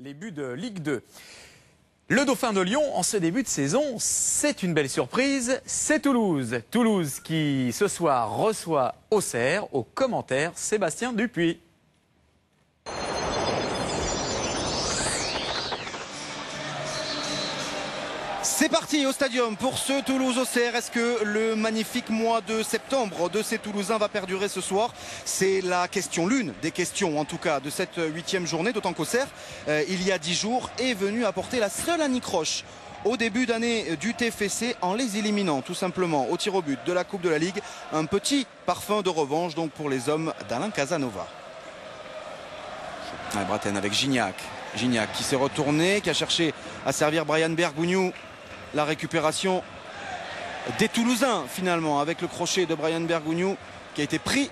les buts de Ligue 2. Le Dauphin de Lyon, en ce début de saison, c'est une belle surprise, c'est Toulouse. Toulouse qui, ce soir, reçoit Auxerre. Au commentaire, Sébastien Dupuis. C'est parti au stadium pour ce Toulouse-Auxerre. Est-ce que le magnifique mois de septembre de ces Toulousains va perdurer ce soir? C'est la question, l'une des questions en tout cas de cette 8e journée, d'autant qu'Auxerre, il y a 10 jours, est venu apporter la seule anicroche au début d'année du TFC en les éliminant tout simplement au tir au but de la Coupe de la Ligue. Un petit parfum de revanche donc pour les hommes d'Alain Casanova. Braten avec Gignac. Gignac qui s'est retourné, qui a cherché à servir Brian Bergogneau. La récupération des Toulousains finalement avec le crochet de Brian Bergogneau qui a été pris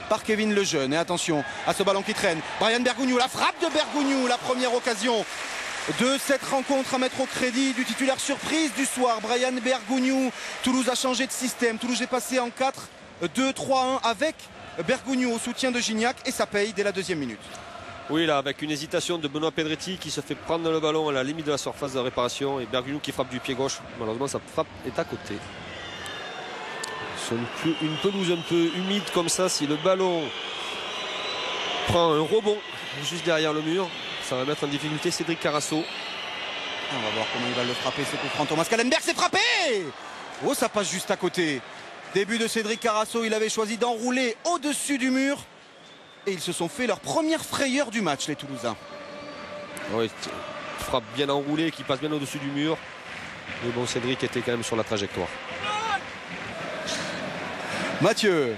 par Kevin Lejeune. Et attention à ce ballon qui traîne. Brian Bergogneau, la frappe de Bergogneau, la première occasion de cette rencontre à mettre au crédit du titulaire surprise du soir, Brian Bergogneau. Toulouse a changé de système. Toulouse est passé en 4-2-3-1 avec Bergogneau au soutien de Gignac et ça paye dès la 2e minute. Oui, là, avec une hésitation de Benoît Pedretti qui se fait prendre le ballon à la limite de la surface de réparation et Bergogneau qui frappe du pied gauche. Malheureusement, sa frappe est à côté. Sur une pelouse un peu humide comme ça, si le ballon prend un rebond juste derrière le mur, ça va mettre en difficulté Cédric Carasso. On va voir comment il va le frapper, ce coup franc. Thomas Kallenberg s'est frappé. Oh, ça passe juste à côté. Début de Cédric Carasso, il avait choisi d'enrouler au-dessus du mur. Et ils se sont fait leur première frayeur du match, les Toulousains. Oui, frappe bien enroulée, qui passe bien au-dessus du mur. Mais bon, Cédric était quand même sur la trajectoire. Mathieu.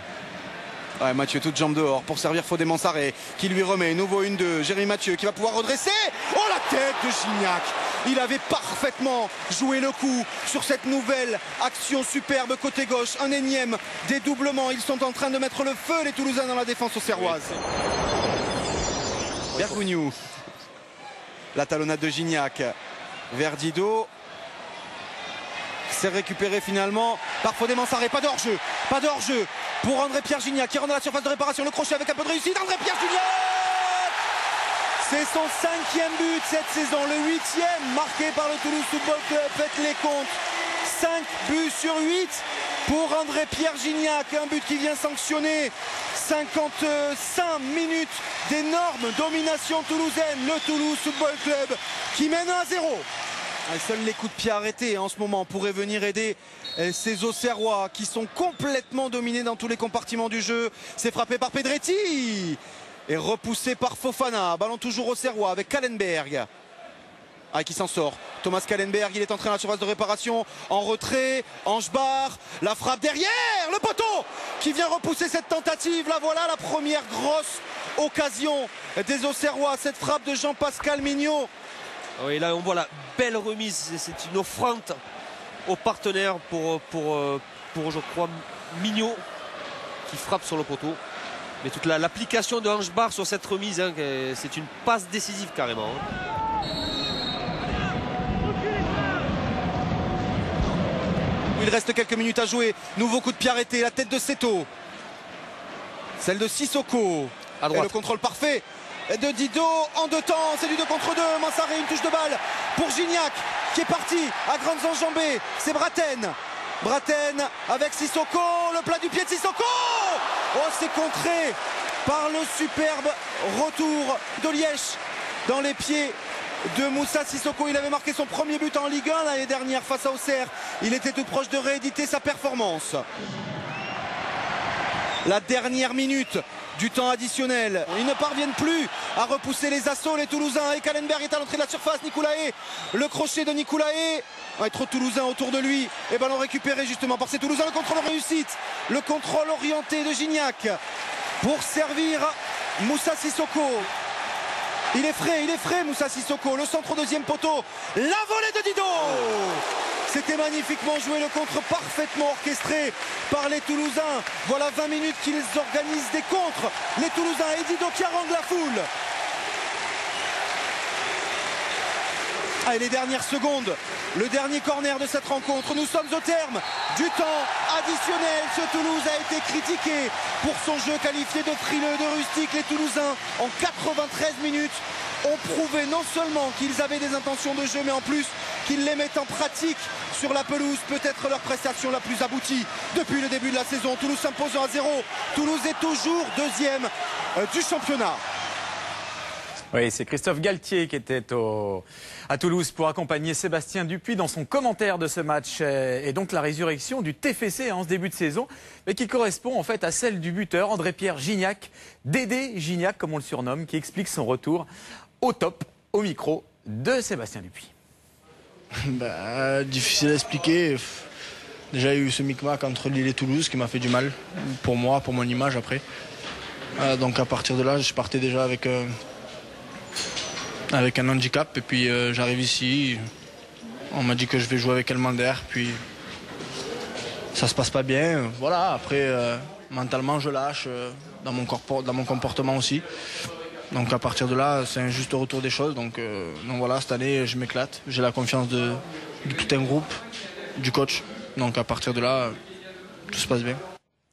Ouais, Mathieu, toute jambe dehors pour servir Fodé Mansaré qui lui remet. Nouveau 1-2. Jérémy Mathieu qui va pouvoir redresser. Oh, la tête de Gignac. Il avait parfaitement joué le coup sur cette nouvelle action superbe côté gauche. Un énième dédoublement. Ils sont en train de mettre le feu, les Toulousains, dans la défense auxerroise. Bergogneau. La talonnade de Gignac vers Didot. C'est récupéré finalement par Fodé Mansaré. Pas d'hors-jeu. Pas d'hors-jeu pour André-Pierre Gignac qui rentre dans la surface de réparation. Le crochet avec un peu de réussite. André-Pierre Gignac! C'est son 5e but cette saison. Le 8e marqué par le Toulouse Football Club. Faites les comptes. 5 buts sur 8 pour André-Pierre Gignac. Un but qui vient sanctionner 55 minutes d'énorme domination toulousaine. Le Toulouse Football Club qui mène 1-0. Seuls les coups de pied arrêtés en ce moment pourraient venir aider ces Auxerrois qui sont complètement dominés dans tous les compartiments du jeu. C'est frappé par Pedretti et repoussé par Fofana. Ballon toujours Auxerrois avec Kallenberg. Qui s'en sort. Thomas Kallenberg, il est entré dans la surface de réparation. En retrait, Angebar. La frappe derrière, le poteau qui vient repousser cette tentative. Là voilà la première grosse occasion des Auxerrois. Cette frappe de Jean-Pascal Mignot. Oui, là on voit la belle remise, c'est une offrande au partenaire pour je crois Mignot qui frappe sur le poteau. Mais toute l'application de Angebar sur cette remise, hein, c'est une passe décisive carrément. Il reste quelques minutes à jouer. Nouveau coup de pied arrêté, la tête de Seto. Celle de Sissoko. À droite. Et le contrôle parfait de Didot en 2 temps, c'est du 2 contre 2. Mansaré, une touche de balle pour Gignac qui est parti à grandes enjambées. C'est Braten. Braten avec Sissoko, le plat du pied de Sissoko. Oh, c'est contré par le superbe retour de Liège dans les pieds de Moussa Sissoko. Il avait marqué son premier but en Ligue 1 l'année dernière face à Auxerre. Il était tout proche de rééditer sa performance. La dernière minute du temps additionnel. Ils ne parviennent plus à repousser les assauts, les Toulousains. Et Kallenberg est à l'entrée de la surface. Nicoulae, le crochet de Nicoulae. Trop de Toulousains autour de lui. Et ballon récupéré justement par ces Toulousains. Le contrôle réussite. Le contrôle orienté de Gignac pour servir Moussa Sissoko. Il est frais Moussa Sissoko. Le centre au 2e poteau. La volée de Didot. C'était magnifiquement joué, le contre parfaitement orchestré par les Toulousains. Voilà 20 minutes qu'ils organisent des contres. Les Toulousains et Didot qui haranguent la foule. Et les dernières secondes, le dernier corner de cette rencontre. Nous sommes au terme du temps additionnel. Ce Toulouse a été critiqué pour son jeu qualifié de frileux, de rustique. Les Toulousains, en 93 minutes, ont prouvé non seulement qu'ils avaient des intentions de jeu, mais en plus qu'ils les mettent en pratique sur la pelouse. Peut-être leur prestation la plus aboutie depuis le début de la saison. Toulouse s'impose 1-0. Toulouse est toujours deuxième du championnat. Oui, c'est Christophe Galtier qui était à Toulouse pour accompagner Sébastien Dupuis dans son commentaire de ce match. Et donc la résurrection du TFC en ce début de saison, mais qui correspond en fait à celle du buteur André-Pierre Gignac, Dédé Gignac comme on le surnomme, qui explique son retour au top, au micro de Sébastien Dupuis. Difficile à expliquer. Déjà, il y a eu ce micmac entre Lille et Toulouse qui m'a fait du mal, pour moi, pour mon image après. Donc à partir de là, je partais déjà avec un handicap. Et puis j'arrive ici, on m'a dit que je vais jouer avec Elmander. Puis ça se passe pas bien. Voilà, après, mentalement, je lâche, dans mon comportement aussi. Donc à partir de là, c'est un juste retour des choses. Donc voilà, cette année, je m'éclate. J'ai la confiance de tout un groupe, du coach. Donc à partir de là, tout se passe bien.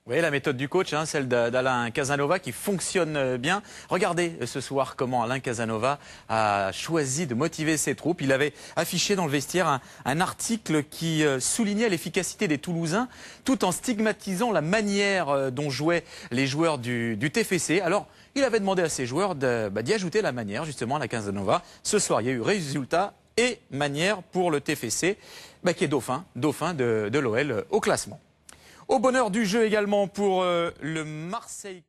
Oui, la méthode du coach, celle d'Alain Casanova qui fonctionne bien. Regardez ce soir comment Alain Casanova a choisi de motiver ses troupes. Il avait affiché dans le vestiaire un article qui soulignait l'efficacité des Toulousains tout en stigmatisant la manière dont jouaient les joueurs du TFC. Alors, il avait demandé à ses joueurs d'y ajouter la manière, justement, à la Casanova. Ce soir, il y a eu résultat et manière pour le TFC, qui est dauphin de l'OL au classement. Au bonheur du jeu également pour le Marseille.